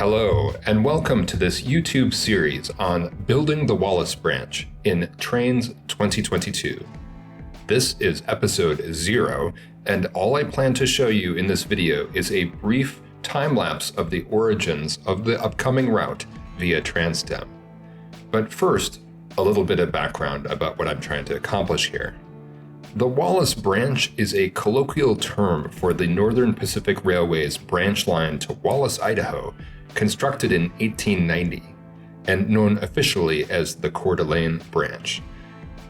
Hello, and welcome to this YouTube series on building the Wallace Branch in Trainz 2022. This is episode 0, and all I plan to show you in this video is a brief time-lapse of the origins of the upcoming route via TransDem. But first, a little bit of background about what I'm trying to accomplish here. The Wallace Branch is a colloquial term for the Northern Pacific Railway's branch line to Wallace, Idaho, constructed in 1890, and known officially as the Coeur d'Alene Branch.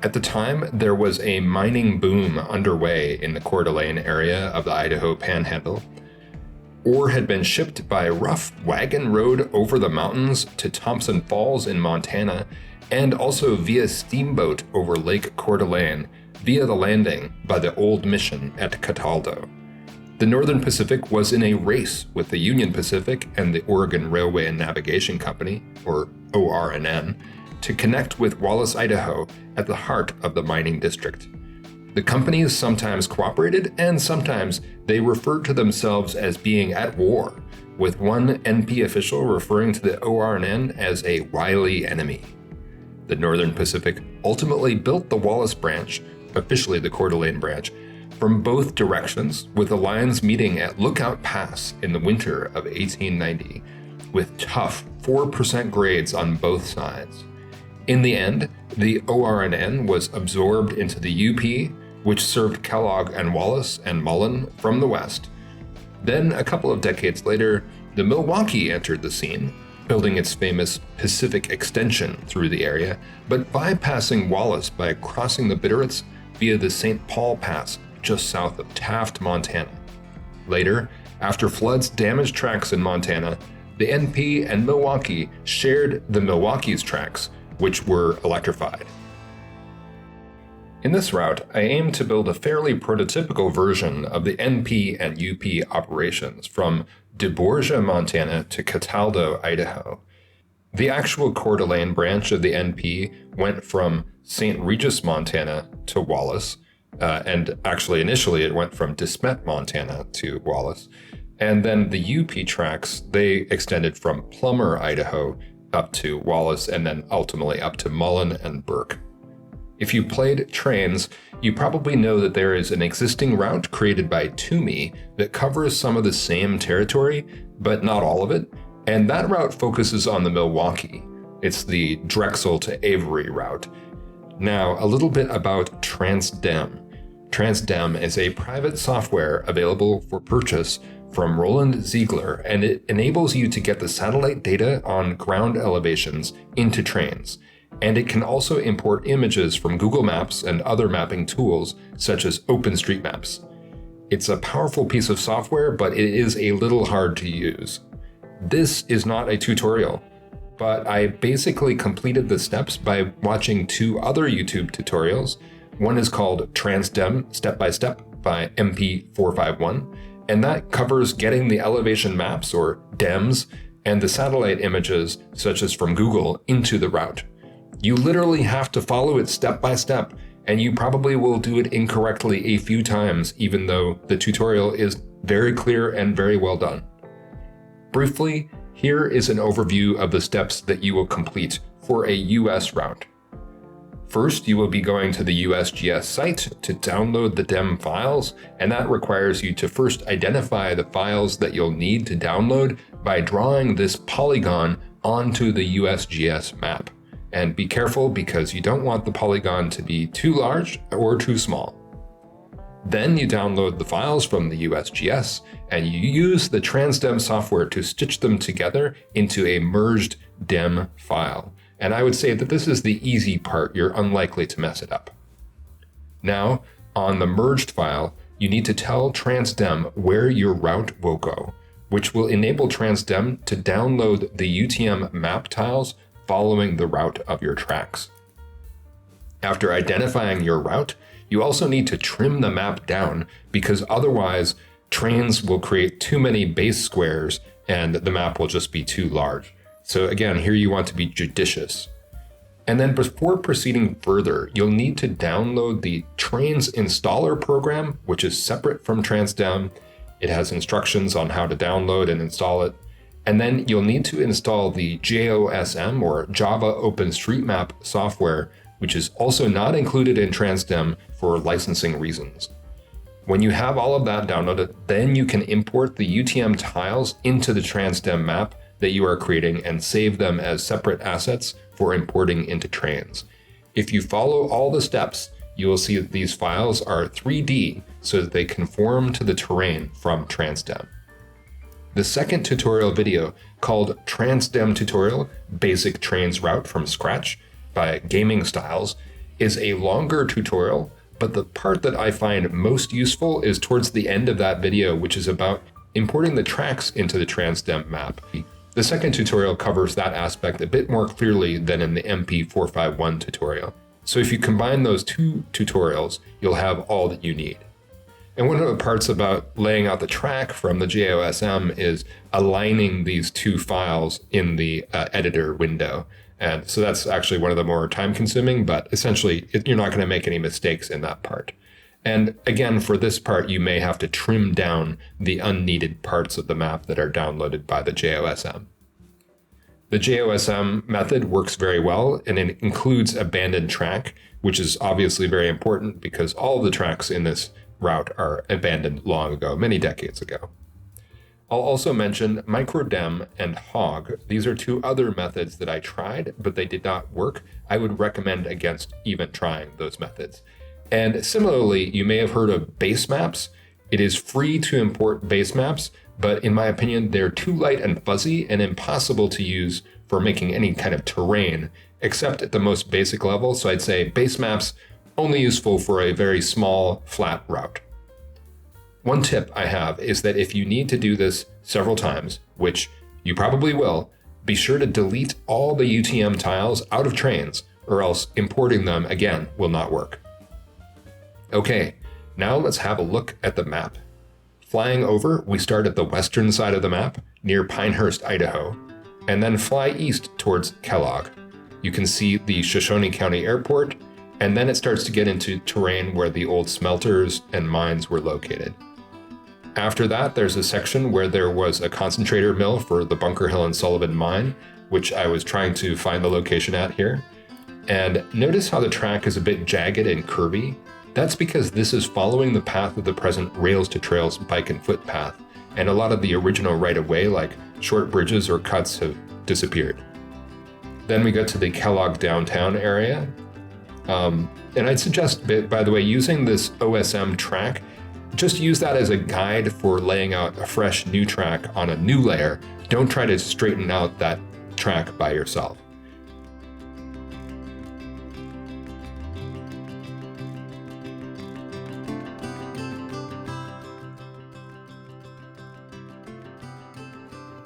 At the time, there was a mining boom underway in the Coeur d'Alene area of the Idaho Panhandle. Ore had been shipped by rough wagon road over the mountains to Thompson Falls in Montana, and also via steamboat over Lake Coeur d'Alene via the landing by the old mission at Cataldo. The Northern Pacific was in a race with the Union Pacific and the Oregon Railway and Navigation Company, or ORNN, to connect with Wallace, Idaho, at the heart of the mining district. The companies sometimes cooperated, and sometimes they referred to themselves as being at war, with one NP official referring to the ORNN as a wily enemy. The Northern Pacific ultimately built the Wallace Branch, officially the Coeur d'Alene Branch, from both directions, with the lines meeting at Lookout Pass in the winter of 1890, with tough 4% grades on both sides. In the end, the ORNN was absorbed into the UP, which served Kellogg and Wallace and Mullen from the west. Then, a couple of decades later, the Milwaukee entered the scene, building its famous Pacific extension through the area, but bypassing Wallace by crossing the Bitterroots via the St. Paul Pass just south of Taft, Montana. Later, after floods damaged tracks in Montana, the NP and Milwaukee shared the Milwaukee's tracks, which were electrified. In this route, I aim to build a fairly prototypical version of the NP and UP operations from DeBorgia, Montana to Cataldo, Idaho. The actual Coeur d'Alene branch of the NP went from St Regis, Montana to Wallace, and actually initially it went from DeSmet, Montana to Wallace. And then the UP tracks, they extended from Plummer, Idaho up to Wallace, and then ultimately up to Mullen and Burke. If you played Trainz, you probably know that there is an existing route created by Toomey that covers some of the same territory, but not all of it, and that route focuses on the Milwaukee. It's the Drexel to Avery route. Now, a little bit about TransDem. TransDem is a private software available for purchase from Roland Ziegler, and it enables you to get the satellite data on ground elevations into Trainz. And it can also import images from Google Maps and other mapping tools, such as OpenStreetMaps. It's a powerful piece of software, but it is a little hard to use. This is not a tutorial, but I basically completed the steps by watching 2 other YouTube tutorials. One is called TransDem Step by Step by MP451, and that covers getting the elevation maps, or DEMs, and the satellite images, such as from Google, into the route. You literally have to follow it step by step, and you probably will do it incorrectly a few times, even though the tutorial is very clear and very well done. Briefly, here is an overview of the steps that you will complete for a US route. First, you will be going to the USGS site to download the DEM files, and that requires you to first identify the files that you'll need to download by drawing this polygon onto the USGS map. And be careful, because you don't want the polygon to be too large or too small. Then you download the files from the USGS, and you use the TransDem software to stitch them together into a merged DEM file. And I would say that this is the easy part. You're unlikely to mess it up. Now, on the merged file, you need to tell TransDem where your route will go, which will enable TransDem to download the UTM map tiles following the route of your tracks. After identifying your route, you also need to trim the map down, because otherwise Trainz will create too many base squares and the map will just be too large. So again, here you want to be judicious. And then before proceeding further, you'll need to download the Trainz installer program, which is separate from TransDem. It has instructions on how to download and install it. And then you'll need to install the JOSM or Java OpenStreetMap software, which is also not included in TransDem for licensing reasons. When you have all of that downloaded, then you can import the UTM tiles into the TransDem map that you are creating and save them as separate assets for importing into Trainz. If you follow all the steps, you will see that these files are 3D so that they conform to the terrain from TransDem. The second tutorial video, called TransDem Tutorial Basic Trainz Route from Scratch by Gaming Styles, is a longer tutorial, but the part that I find most useful is towards the end of that video, which is about importing the tracks into the TransDem map. The second tutorial covers that aspect a bit more clearly than in the MP451 tutorial. So if you combine those two tutorials, you'll have all that you need. And one of the parts about laying out the track from the JOSM is aligning these two files in the editor window. And so that's actually one of the more time-consuming, but essentially you're not going to make any mistakes in that part. And again, for this part, you may have to trim down the unneeded parts of the map that are downloaded by the JOSM. The JOSM method works very well, and it includes abandoned track, which is obviously very important because all of the tracks in this route are abandoned long ago, many decades ago. I'll also mention microdem and hog. These are two other methods that I tried, but they did not work. I would recommend against even trying those methods. And similarly, you may have heard of base maps. It is free to import base maps, but in my opinion, they're too light and fuzzy and impossible to use for making any kind of terrain, except at the most basic level. So I'd say base maps only useful for a very small, flat route. One tip I have is that if you need to do this several times, which you probably will, be sure to delete all the UTM tiles out of Trainz, or else importing them again will not work. Okay, now let's have a look at the map. Flying over, we start at the western side of the map, near Pinehurst, Idaho, and then fly east towards Kellogg. You can see the Shoshone County Airport, and then it starts to get into terrain where the old smelters and mines were located. After that, there's a section where there was a concentrator mill for the Bunker Hill and Sullivan mine, which I was trying to find the location at here. And notice how the track is a bit jagged and curvy. That's because this is following the path of the present Rails to Trails bike and footpath, and a lot of the original right-of-way, like short bridges or cuts, have disappeared. Then we go to the Kellogg downtown area. And I'd suggest, by the way, using this OSM track, just use that as a guide for laying out a fresh new track on a new layer. Don't try to straighten out that track by yourself.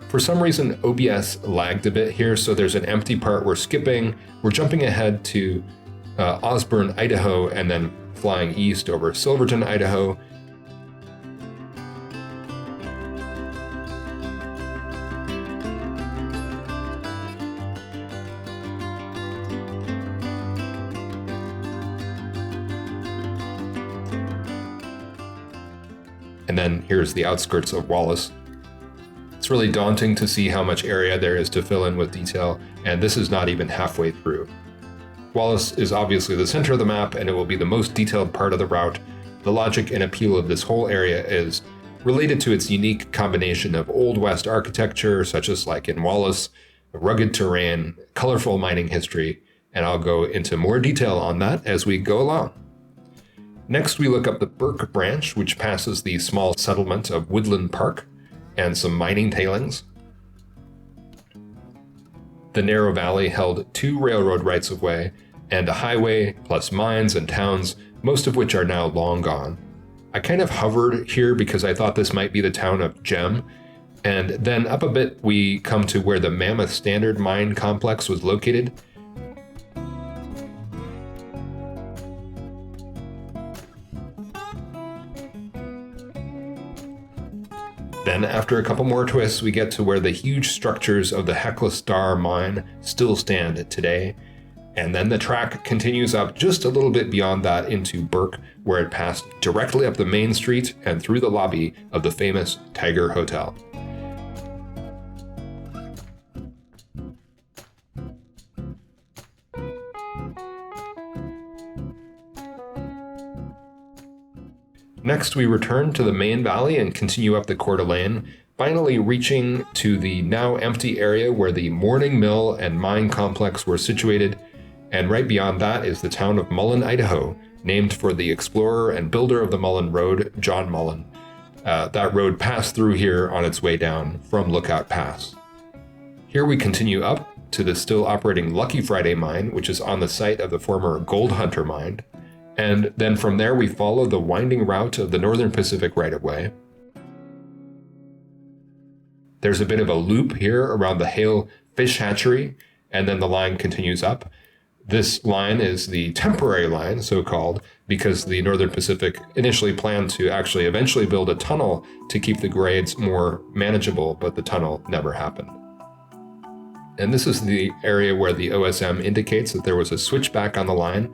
For some reason, OBS lagged a bit here, so there's an empty part we're skipping. We're jumping ahead to Osborne, Idaho, and then flying east over Silverton, Idaho. And then here's the outskirts of Wallace. It's really daunting to see how much area there is to fill in with detail, and this is not even halfway through. Wallace is obviously the center of the map, and it will be the most detailed part of the route. The logic and appeal of this whole area is related to its unique combination of Old West architecture, such as like in Wallace, rugged terrain, colorful mining history, and I'll go into more detail on that as we go along. Next, we look up the Burke Branch, which passes the small settlement of Woodland Park and some mining tailings. The narrow valley held 2 railroad rights-of-way and a highway, plus mines and towns, most of which are now long gone. I kind of hovered here because I thought this might be the town of Gem, and then up a bit we come to where the Mammoth Standard Mine Complex was located. Then, after a couple more twists, we get to where the huge structures of the Hecla Star mine still stand today. And then the track continues up just a little bit beyond that into Burke, where it passed directly up the main street and through the lobby of the famous Tiger Hotel. Next, we return to the main valley and continue up the Coeur d'Alene, finally reaching to the now empty area where the Morning Mill and mine complex were situated, and right beyond that is the town of Mullen, Idaho, named for the explorer and builder of the Mullen Road, John Mullen. That road passed through here on its way down from Lookout Pass. Here we continue up to the still operating Lucky Friday mine, which is on the site of the former Gold Hunter mine, and then from there we follow the winding route of the Northern Pacific right-of-way. There's a bit of a loop here around the Hale Fish Hatchery, and then the line continues up. This line is the temporary line, so-called, because the Northern Pacific initially planned to actually eventually build a tunnel to keep the grades more manageable, but the tunnel never happened. And this is the area where the OSM indicates that there was a switchback on the line.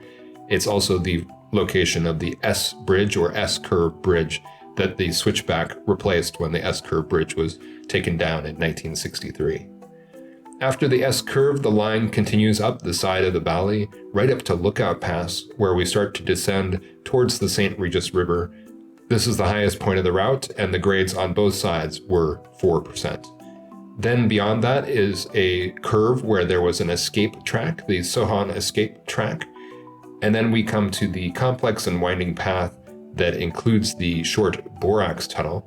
It's also the location of the S bridge or S curve bridge that the switchback replaced when the S curve bridge was taken down in 1963. After the S curve, the line continues up the side of the valley, right up to Lookout Pass, where we start to descend towards the St Regis River. This is the highest point of the route, and the grades on both sides were 4%. Then beyond that is a curve where there was an escape track, the Sohan escape track. And then we come to the complex and winding path that includes the short borax tunnel.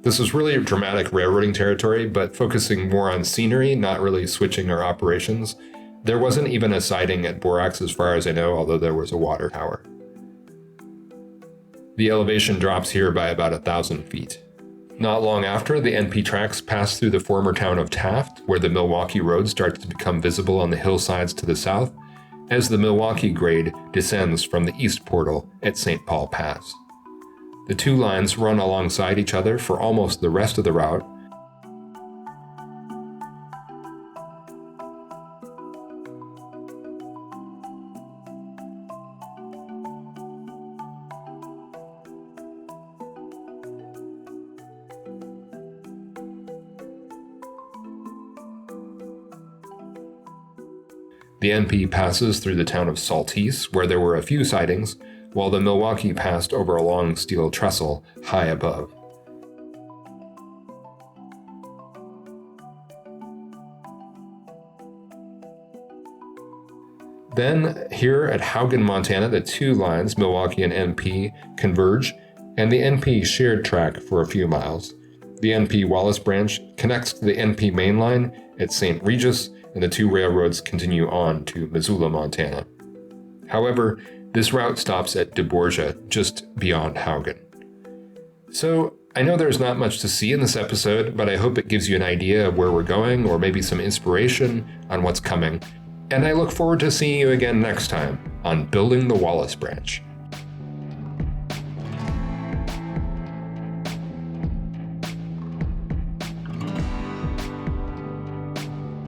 This was really a dramatic railroading territory, but focusing more on scenery, not really switching our operations. There wasn't even a siding at borax as far as I know, although there was a water tower. The elevation drops here by about 1,000 feet. Not long after, the NP tracks pass through the former town of Taft, where the Milwaukee Road starts to become visible on the hillsides to the south, as the Milwaukee grade descends from the east portal at St. Paul Pass. The two lines run alongside each other for almost the rest of the route. The NP passes through the town of Saltese, where there were a few sidings, while the Milwaukee passed over a long steel trestle high above. Then, here at Haugen, Montana, the two lines, Milwaukee and NP, converge, and the NP shared track for a few miles. The NP Wallace Branch connects to the NP main line at St Regis, and the two railroads continue on to Missoula, Montana. However, this route stops at DeBorgia, just beyond Haugen. So, I know there's not much to see in this episode, but I hope it gives you an idea of where we're going, or maybe some inspiration on what's coming. And I look forward to seeing you again next time on Building the Wallace Branch.